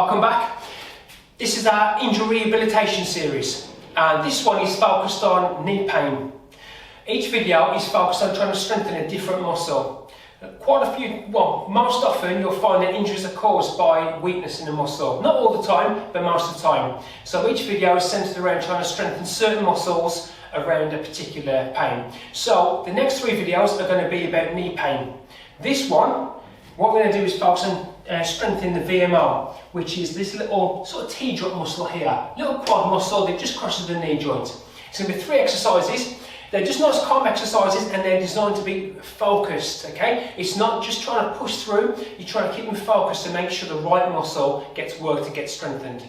Welcome back. This is our injury rehabilitation series, and this one is focused on knee pain. Each video is focused on trying to strengthen a different muscle. Most often you'll find that injuries are caused by weakness in the muscle. Not all the time, but most of the time. So each video is centered around trying to strengthen certain muscles around a particular pain. So the next 3 videos are going to be about knee pain. This one, what we're going to do is focus on strengthening the VMO, which is this little sort of T-joint muscle here, little quad muscle that just crosses the knee joint. It's going to be 3 exercises. They're just nice calm exercises, and they're designed to be focused, okay? It's not just trying to push through, you're trying to keep them focused to make sure the right muscle gets worked and gets strengthened.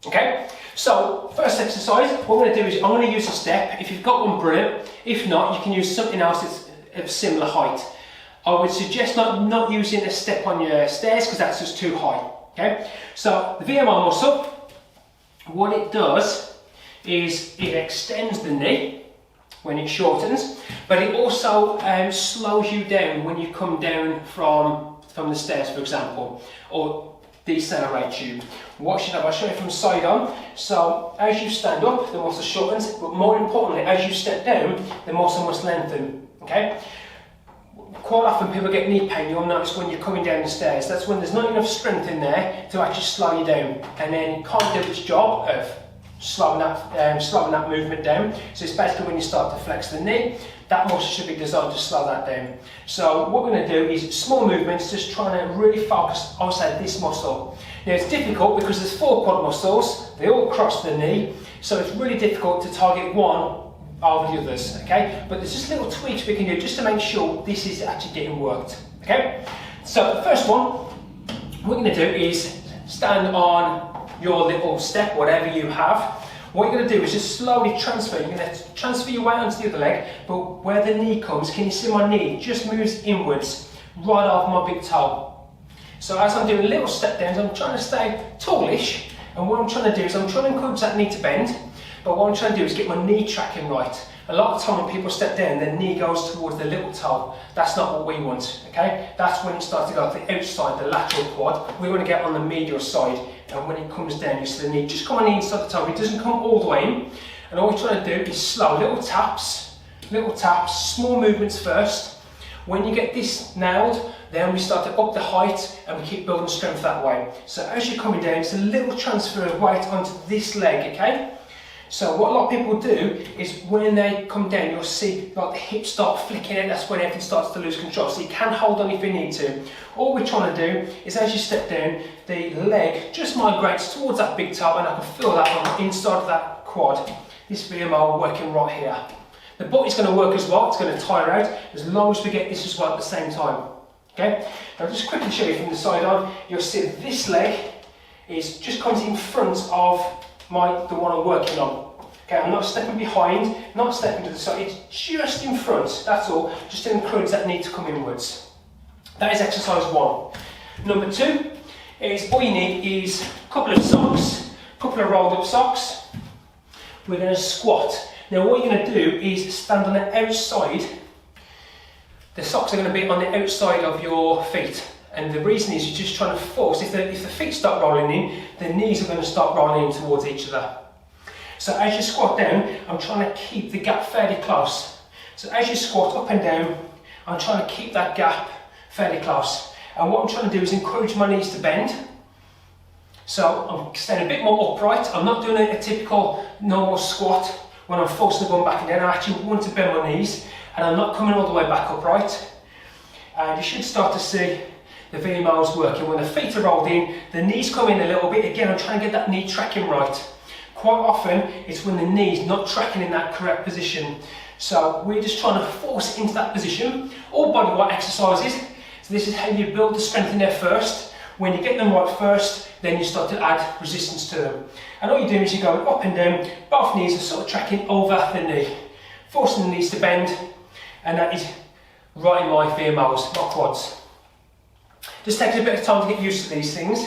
Okay? So, first exercise, what I'm going to do is I'm going to use a step. If you've got one, brilliant. If not, you can use something else that's of similar height. I would suggest not using a step on your stairs because that's just too high. Okay? So, the VMO muscle, what it does is it extends the knee when it shortens, but it also slows you down when you come down from the stairs, for example, or decelerates you. I'll show you from side on. So as you stand up, the muscle shortens, but more importantly, as you step down, the muscle must lengthen. Okay? Quite often people get knee pain, you'll notice when you're coming down the stairs. That's when there's not enough strength in there to actually slow you down, and then it can't do its job of slowing that movement down. So it's basically when you start to flex the knee, that muscle should be designed to slow that down. So what we're going to do is small movements, just trying to really focus outside this muscle. Now it's difficult because there's 4 quad muscles, they all cross the knee, so it's really difficult to target one over the others, okay? But there's just little tweaks we can do just to make sure this is actually getting worked, okay? So the first one, what we're going to do is stand on your little step, whatever you have. What you're going to do is just slowly transfer. You're going to transfer your weight onto the other leg, but where the knee comes, can you see my knee? It just moves inwards, right off my big toe. So as I'm doing little step downs, I'm trying to stay tallish, and what I'm trying to do is I'm trying to encourage that knee to bend, but what I'm trying to do is get my knee tracking right. A lot of time when people step down, their knee goes towards the little toe. That's not what we want, okay? That's when it starts to go to the outside, the lateral quad. We want to get on the medial side, and when it comes down, you see the knee just come on the inside the toe. It doesn't come all the way in. And all we're trying to do is slow, little taps, small movements first. When you get this nailed, then we start to up the height and we keep building strength that way. So as you're coming down, it's a little transfer of weight onto this leg, okay? So what a lot of people do is when they come down, you'll see like the hips start flicking out. That's when everything starts to lose control. So you can hold on if you need to. All we're trying to do is as you step down, the leg just migrates towards that big toe, and I can feel that on the inside of that quad. This VMO working right here. The body's going to work as well. It's going to tire out as long as we get this as well at the same time. Okay. Now I'll just quickly show you from the side on. You'll see this leg is just comes in front of the one I'm working on. Okay, I'm not stepping behind, not stepping to the side, it's just in front, that's all, just to encourage that knee to come inwards. That is exercise 1. Number 2 is all you need is a couple of socks, a couple of rolled up socks. We're going to squat. Now what you're going to do is stand on the outside. The socks are going to be on the outside of your feet. And the reason is you're just trying to force, if the feet start rolling in, the knees are going to start rolling in towards each other. So as you squat down, I'm trying to keep the gap fairly close. So as you squat up and down, I'm trying to keep that gap fairly close. And what I'm trying to do is encourage my knees to bend. So I'm staying a bit more upright. I'm not doing a typical normal squat when I'm forcing the bum back and down. I actually want to bend my knees, and I'm not coming all the way back upright. And you should start to see the VMOs working. When the feet are rolled in, the knees come in a little bit. Again, I'm trying to get that knee tracking right. Quite often, it's when the knee's not tracking in that correct position. So we're just trying to force it into that position. All bodyweight exercises. So this is how you build the strength in there first. When you get them right first, then you start to add resistance to them. And all you're doing is you're going up and down. Both knees are sort of tracking over the knee. Forcing the knees to bend. And that is right in my VMOs, my quads. Just takes a bit of time to get used to these things.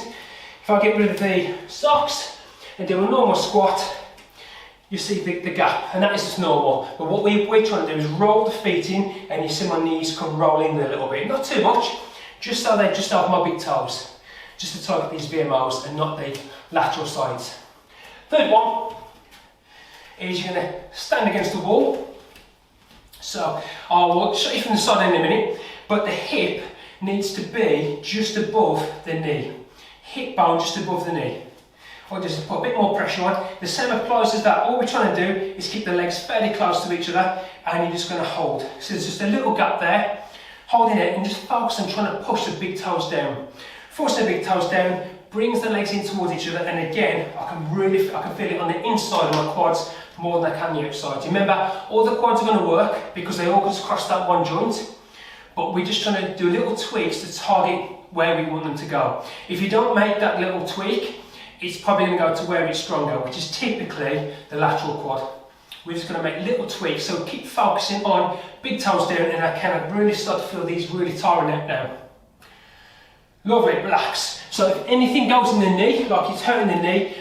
If I get rid of the socks and do a normal squat, you see the gap, and that is just normal. But what we're trying to do is roll the feet in, and you see my knees come rolling a little bit. Not too much, just so they're just over my big toes. just to target these VMOs and not the lateral sides. Third one is you're going to stand against the wall. So I will show you from the side in a minute, but the hip needs to be just above the knee. Hip bone just above the knee. Or just put a bit more pressure on. The same applies as that. All we're trying to do is keep the legs fairly close to each other, and you're just going to hold. So there's just a little gap there, holding it, and just focus on trying to push the big toes down. Forcing the big toes down brings the legs in towards each other, and again, I can feel it on the inside of my quads more than I can the outside. Remember, all the quads are going to work because they all just cross that one joint, but we're just trying to do little tweaks to target where we want them to go. If you don't make that little tweak, it's probably going to go to where it's stronger, which is typically the lateral quad. We're just going to make little tweaks, so keep focusing on big toes down, and I can really start to feel these really tiring out now. Lovely, relax. So if anything goes in the knee, like it's hurting the knee,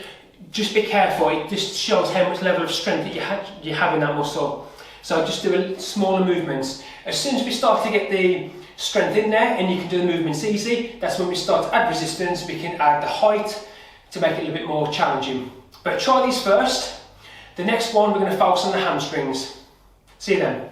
just be careful. It just shows how much level of strength that you have in that muscle. So just do smaller movements. As soon as we start to get the strength in there and you can do the movements easy, that's when we start to add resistance. We can add the height to make it a little bit more challenging. But try these first. The next one, we're going to focus on the hamstrings. See you then.